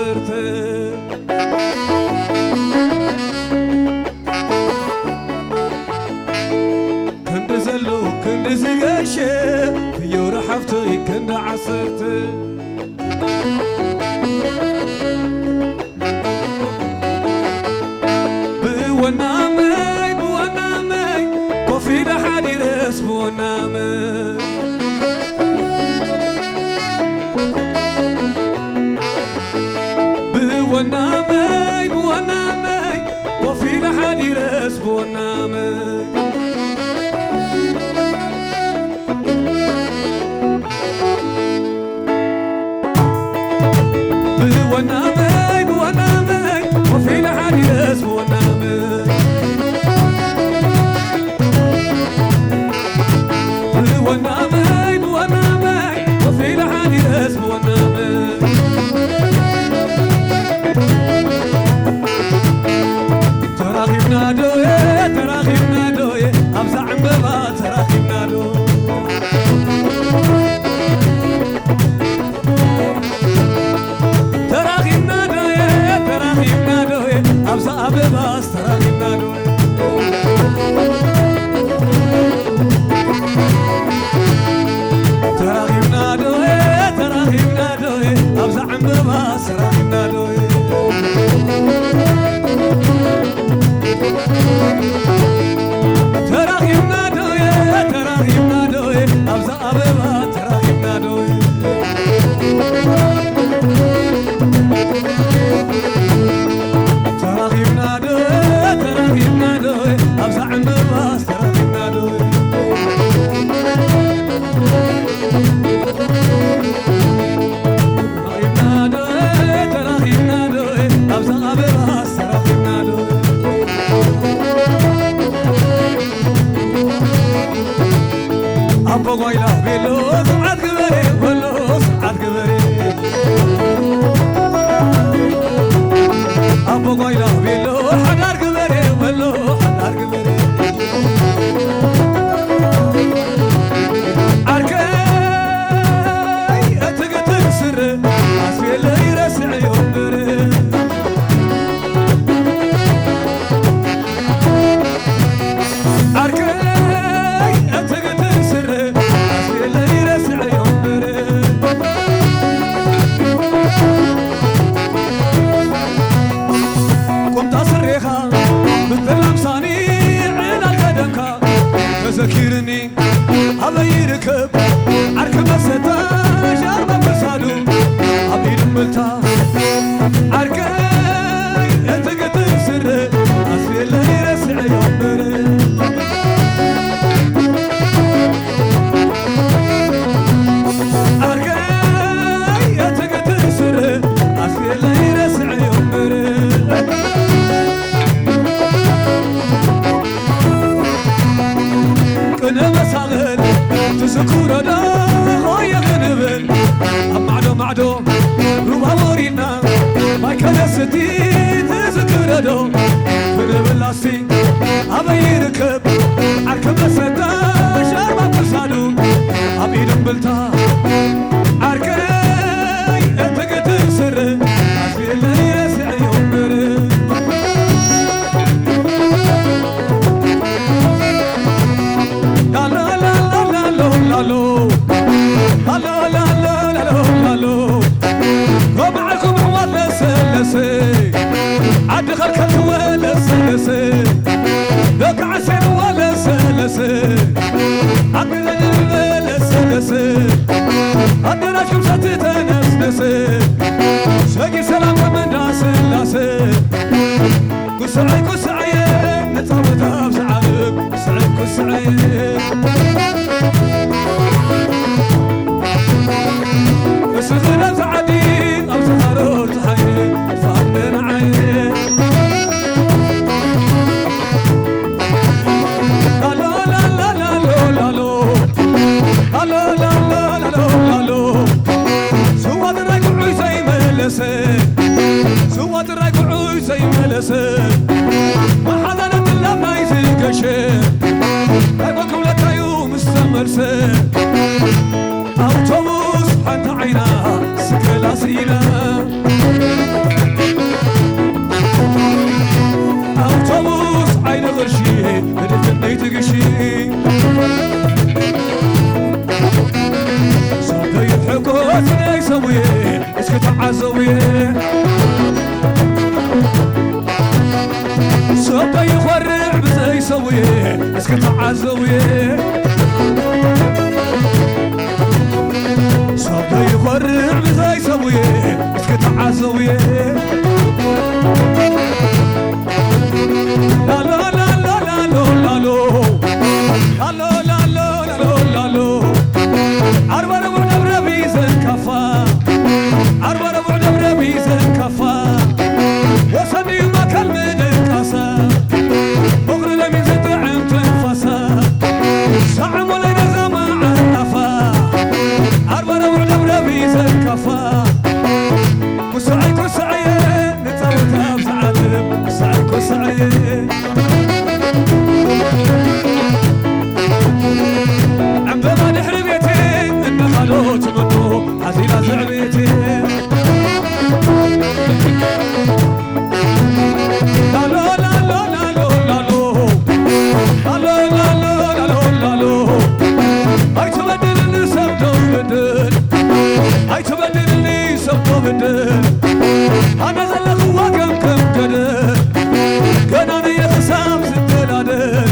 عصرت كند زلو كند زغشه فيو رحفتي كند عصرت بونامي كوفي لحالي رس بونامي بونامي وفي لحالي راس بونامي بونامي وفي لحالي راس بونامي بونامي وفي لحالي راس بونامي تراخيبنا دوية أمزع عمبابا تراخيبنا دوية أمزع عمبابا تراخيبنا دوية تراخيبنا دوية أمزع عمبابا تراخيبنا دوية تراخيبنا دوية أبزا أبيبا تراخيبنا دوية تراخيبنا دوية أبزا عمبابا تراخيبنا دوية تراخيبنا دوية أبزا أبيبا تراخيبنا دوية أبو غيلا بلوز عاد قبري بلوز عاد قبري أبو غيلا بلوز حدار قبري بلوز حدار قبري عركاي أتقتل سر أسفي اللي يرسع يومري عركاي أتقتل سر ذكرني هذا يركب عركب مستا شارب بسالو عبيد ملتا عركاي يتقتل سر أسفي اللي يرسع يومري عركاي يتقتل سر أسفي اللي يرسع يومري كنا مساغل تذكر دا خويا غنبل معدو روبا ورينا ما كنستي تذكر دا غنبل لاسي أبا يركب عركب سدا شاربا برسالو أبي دنبلتا عركاي أتقتل سر أسفي اللي يسع يومري هالو ومعكم ولا سلسي عد خلك ولا سلسي لك عسل ولا سلسي عد ولا سلسي عد راشم ستتنسنسي شاقي سلام من راس اللاسي كسعي نتابتها بسعالك كسعي سخنا تعدي أو سهرور تحيي فهمنا عيني هلو لا لا لا لا لا لا هلو لا لا لا لا لا اسكت عزوية صبي يفرع بزاي سوية اسكت عزوية لا لا لا لا لا لا لا لا لا لا لا لا عربة ربع دبرة بيزن كفا عربة ربع دبرة بيزن كفا وصني ما كان من الكاسة بغر لمن زدعم تنفسا سعم ولا نزمع النفا عربة ربع دبرة بيزن كفا وسعي كسعي نتوتها بسعلم سعي كسعي عندما نحرم يتيم إن خلوت منه حزيلة زعبيتي لا لا لا لا لا لا لا لا لا لا لا لا هاي تبدل اللي سبته بدل هاي تبدل اللي سبته بدل أنا زلق وكم كم قدر كان أنا يخسام ستلادل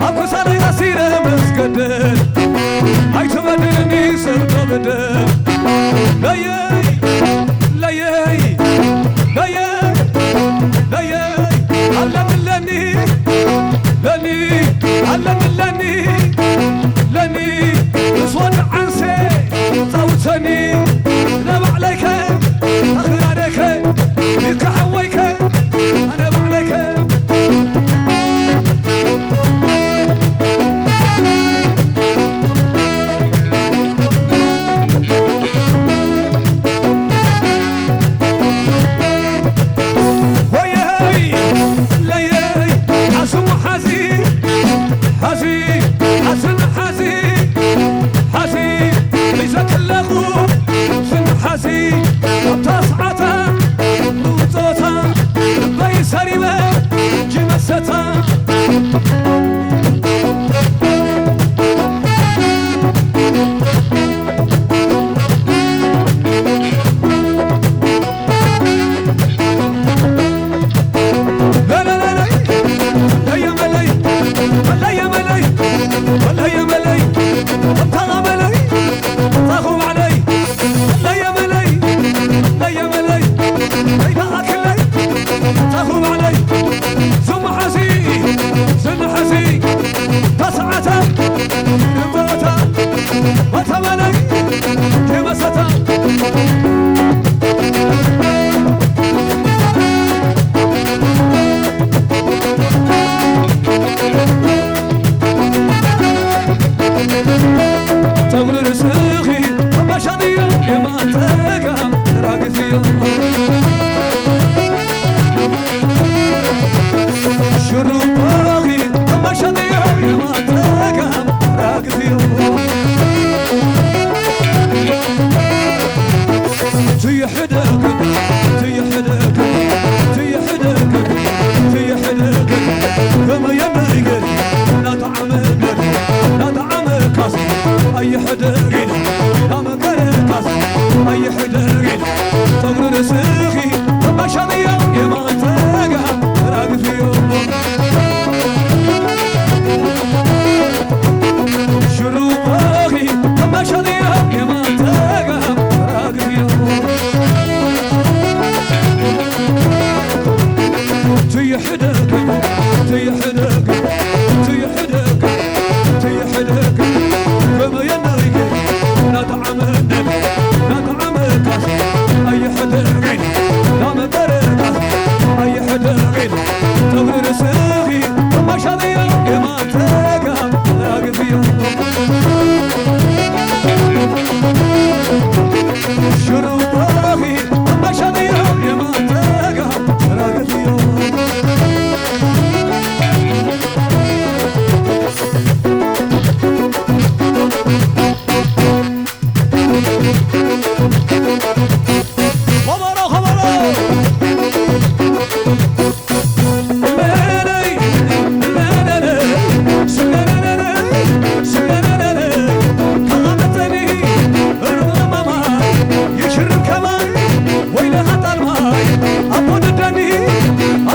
أكو صاري أسيرة مسكدل هاي تبدلني سبته بدل لا ياي لا ياي لا ياي لا ياي هلا دلني لني هلا دلني لني نصون عنسي صوتني نبع عليك أخذ عليك يكحويك أنا بعليك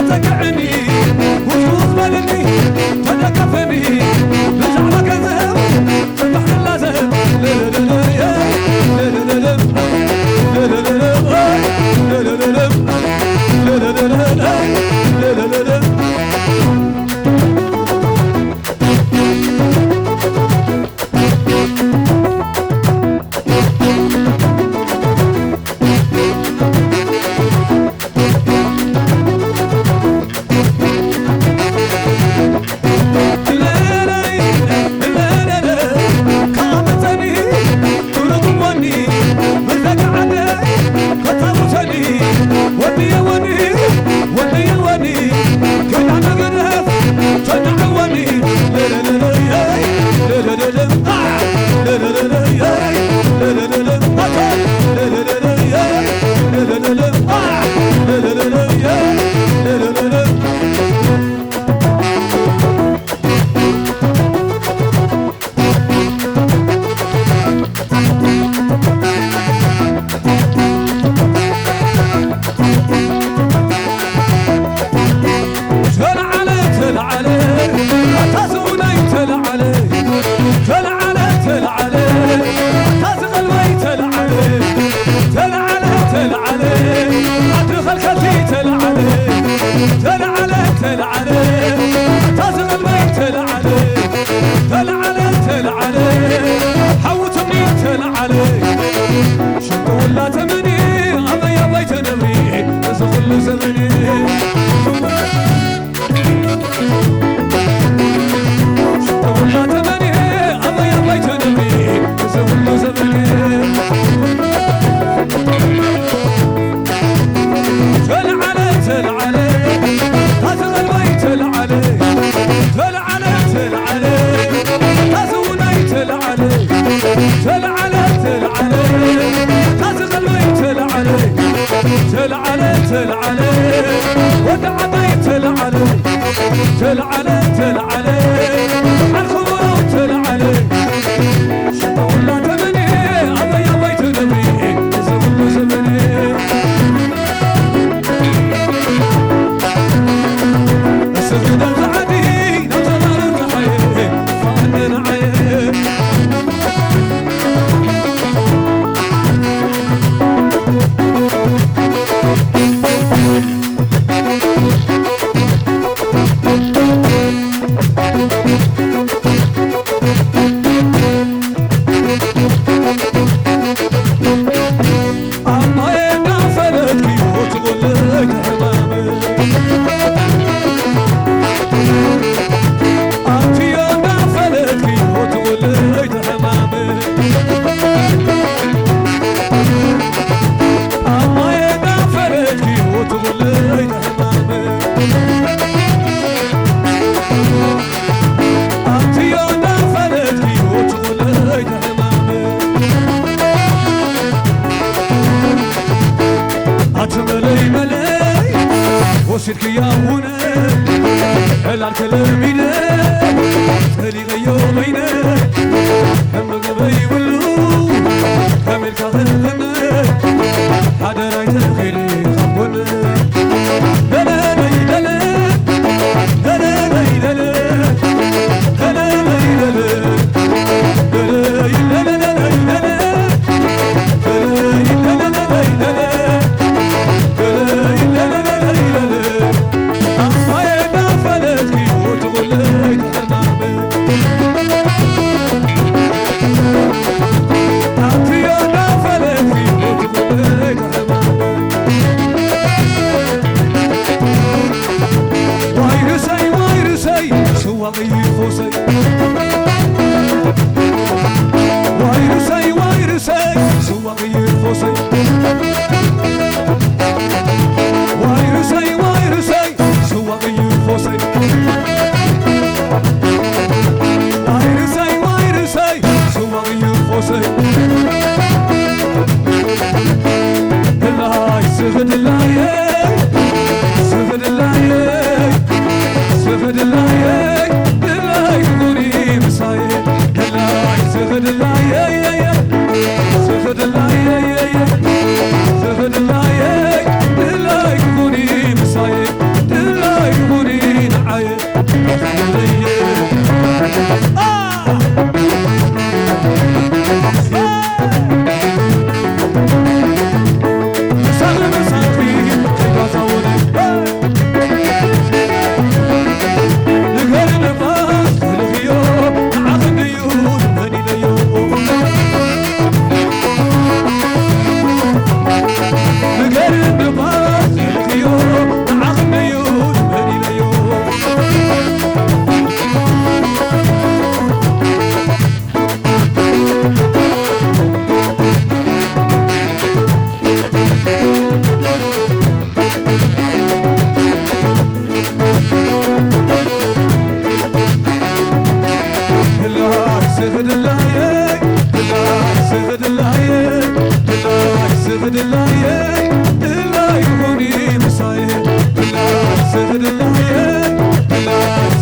تقعني وشوف ملني تدكفني تلعلي تلعلي تازغل بي تلعلي تلعلي تلعلي حوتني تلعلي شنو ولا تمني أما يا بيت نبي تزغل زمني شنو ولا تمني أما يا بيت نبي تزغل زمني تلعلي تلعلي تزغل بي تلعلي تلعلي تلعلي تزوني تلعلي تلعلي تلعلي تزغل بي تلعلي تلعلي تلعلي ودعتي تلعلي تلعلي تلعلي عالخبر تلعلي شنو ولا تمني أما يا بيت نبي زمن زمني سجد الغعدي نظر الرحيم فعندنا عين أما ينافلك وتقول لك حمامي أنت ينافلك وتقول لك حمامي أما ينافلك وتقول لك حمامي أنت ينافلك وتقول لك حمامي أتملي ملي وسيرك يا وني العرك الميني تالي غيو بيني هم غبي ولو كامل كغلنا حدا رايت خيري خبونا دلا لي دلا دلا لي دلا دلا لي دلا دلا دلا دلا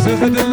سهد الله